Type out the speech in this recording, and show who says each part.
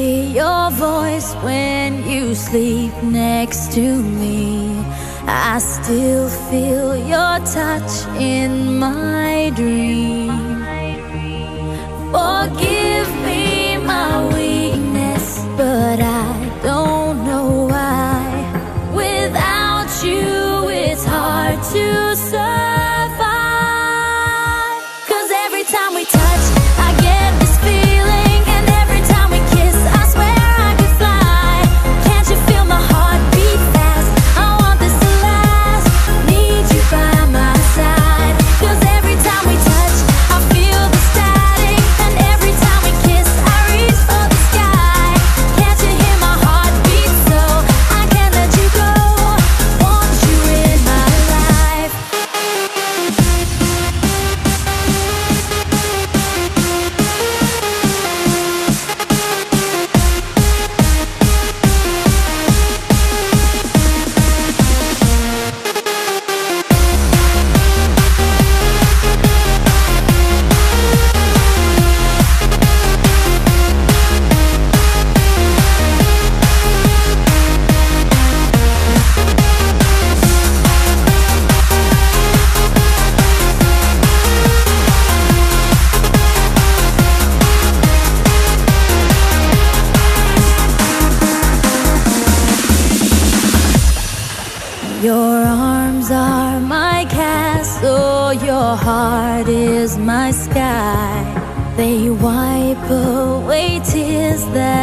Speaker 1: hear your voice when you sleep next to me. I still feel your touch in my dream. Forgive me my weakness, but I don't know why. Without you, it's hard to survive. 'Cause every time we touch, I get this feeling, and every time we kiss, I swear I could fly. Can't you feel my heart beat fast? I want this to last. Need you by my side. 'Cause every time we touch, I feel the static, and every time we kiss, I reach for the sky. Can't you hear my heart beat? So I can't let you go. Want you in my life. Your arms are my castle, your heart is my sky. They wipe away tears that